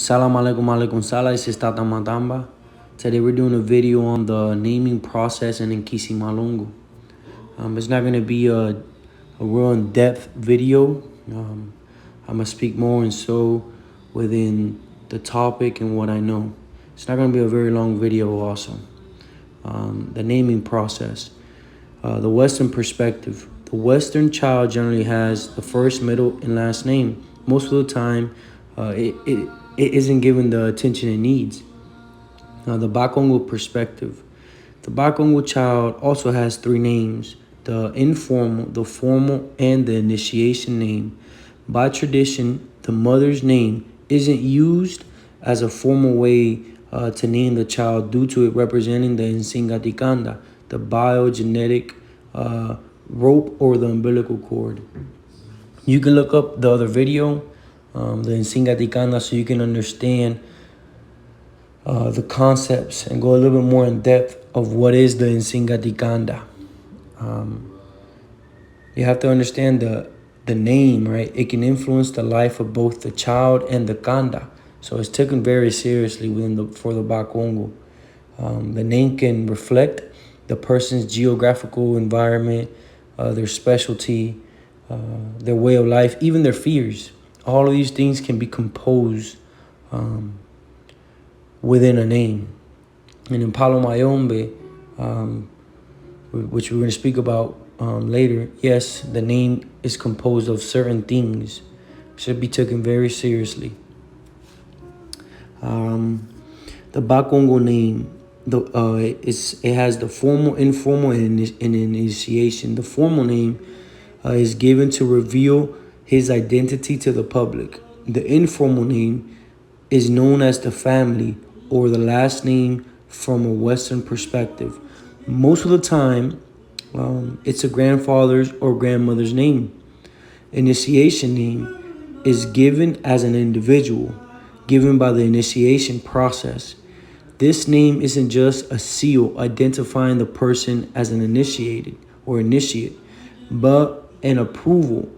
Salam alaikum alaikum salam. This is Tata Matamba. Today we're doing a video on the naming process in Nkisi Malongo. It's not going to be a real in-depth video. I'm going to speak more and so within the topic and what I know. It's not going to be a very long video also. The naming process. The Western perspective. The Western child generally has the first, middle, and last name. Most of the time, it isn't given the attention it needs. The Bakongo perspective. The Bakongo child also has three names: the informal, the formal, and the initiation name. By tradition, the mother's name isn't used as a formal way to name the child due to it representing the Nsingatikanda, the biogenetic rope or the umbilical cord. You can look up the other video, the Nsingatikanda, so you can understand the concepts and go a little bit more in depth of what is the Nsingatikanda. You have to understand the name, right? It can influence the life of both the child and the kanda. So it's taken very seriously for the Bakongo. The name can reflect the person's geographical environment, their specialty, their way of life, even their fears. All of these things can be composed within a name. And in Palo Mayombe, which we're going to speak about later, yes, the name is composed of certain things. Should be taken very seriously. The Bakongo name, it has the formal, informal, and initiation. The formal name is given to reveal his identity to the public. The informal name is known as the family or the last name from a Western perspective. Most of the time, it's a grandfather's or grandmother's name. Initiation name is given as an individual, given by the initiation process. This name isn't just a seal identifying the person as an initiated or initiate, but an approval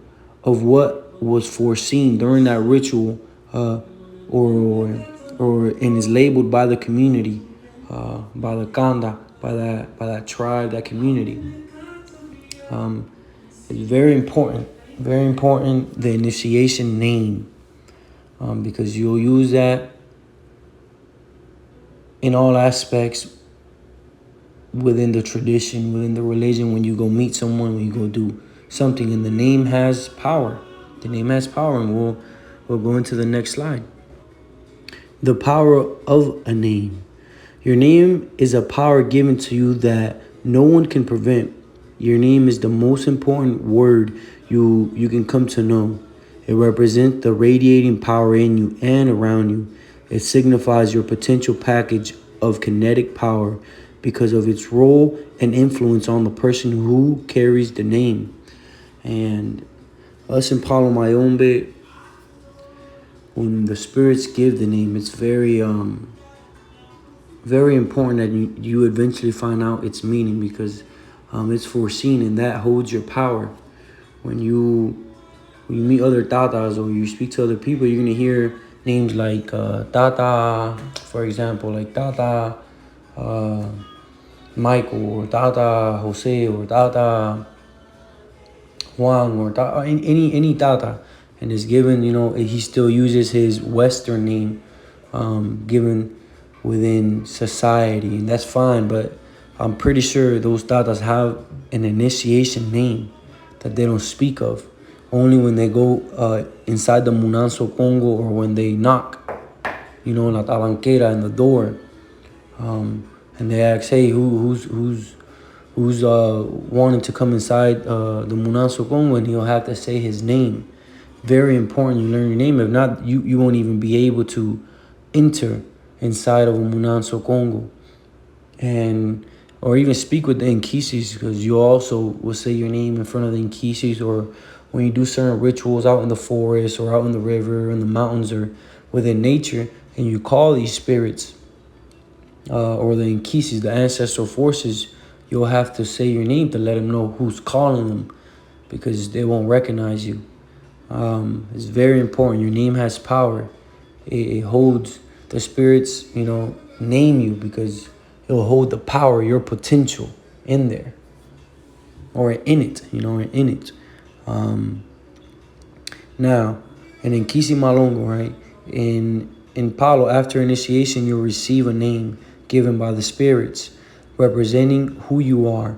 of what was foreseen during that ritual, or and is labeled by the community, by the kanda, by that tribe, that community. It's very important, the initiation name, because you'll use that in all aspects within the tradition, within the religion, when you go meet someone, when you go do something, and the name has power. The name has power, and we'll go into the next slide. The power of a name. Your name is a power given to you that no one can prevent. Your name is the most important word you can come to know. It represents the radiating power in you and around you. It signifies your potential package of kinetic power because of its role and influence on the person who carries the name. And us in Palo Mayombe, when the spirits give the name, it's very important that you eventually find out its meaning, because it's foreseen, and that holds your power. When you meet other tatas or you speak to other people, you're going to hear names like Tata, for example, like Tata Michael, or Tata Jose, or Tata Juan, or Tata, any Tata. And it's given, he still uses his Western name given within society, and that's fine. But I'm pretty sure those tatas have an initiation name that they don't speak of. Only when they go inside the Munanso Congo, or when they knock, la talanquera in the door, and they ask, hey, who's wanting to come inside the Munanso Congo, and he'll have to say his name. Very important you learn your name. If not, you won't even be able to enter inside of a Munanso Congo, or even speak with the Nkisis, because you also will say your name in front of the Nkisis, or when you do certain rituals out in the forest or out in the river, in the mountains, or within nature, and you call these spirits or the Nkisis, the ancestral forces, you'll have to say your name to let them know who's calling them, because they won't recognize you. It's very important. Your name has power. it holds the spirits, name you because it'll hold the power, your potential in there or in it, in it. Now, and in Nkisi Malongo, right? In Palo, after initiation, you'll receive a name given by the spirits representing who you are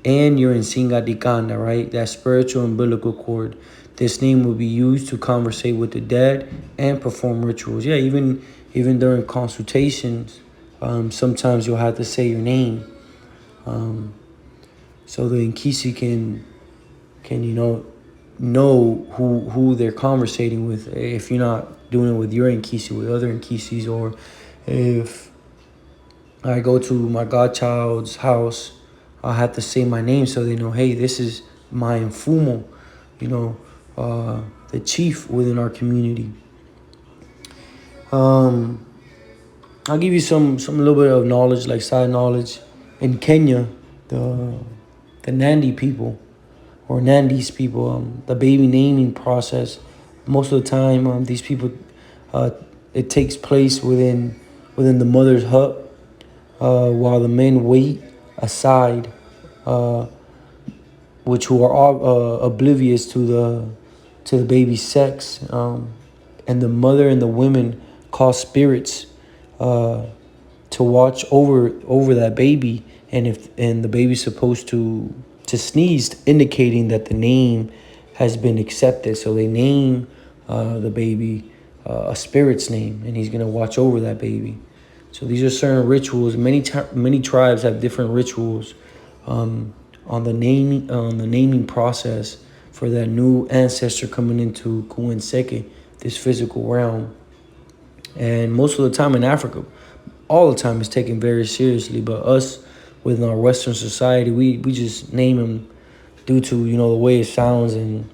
and your Nsinga Dikanda, right? That spiritual umbilical cord. This name will be used to conversate with the dead and perform rituals. Yeah, even during consultations, sometimes you'll have to say your name, so the Nkisi can know who they're conversating with. If you're not doing it with your Nkisi, with other Nkisis, or if I go to my godchild's house, I have to say my name so they know, hey, this is my Mfumo, the chief within our community. I'll give you some little bit of knowledge, like side knowledge. In Kenya, the Nandi people, or Nandis people, the baby naming process, most of the time, these people, it takes place within the mother's hut, while the men wait aside, which who are all oblivious to the baby's sex, and the mother and the women call spirits to watch over that baby, and the baby's supposed to sneeze, indicating that the name has been accepted. So they name the baby a spirit's name, and he's gonna watch over that baby. So these are certain rituals. Many tribes have different rituals on the naming process for that new ancestor coming into Kuenseke, this physical realm. And most of the time in Africa, all the time, it's taken very seriously. But us, within our Western society, we just name him due to the way it sounds and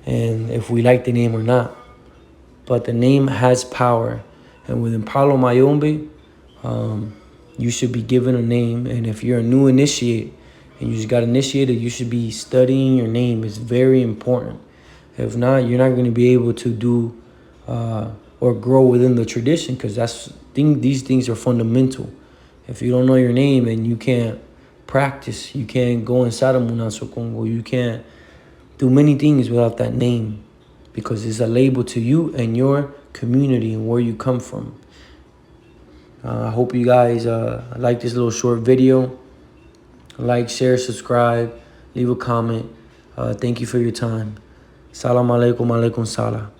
if we like the name or not. But the name has power, and within Palo Mayombe, you should be given a name. And if you're a new initiate and you just got initiated, you should be studying your name. It's very important. If not, you're not going to be able to do or grow within the tradition, because these things are fundamental. If you don't know your name and you can't practice, you can't go inside of Munaso Congo, you can't do many things without that name, because it's a label to you and your community and where you come from. I hope you guys like this little short video. Like, share, subscribe, leave a comment. Thank you for your time. Salam alaikum, alaikum salam.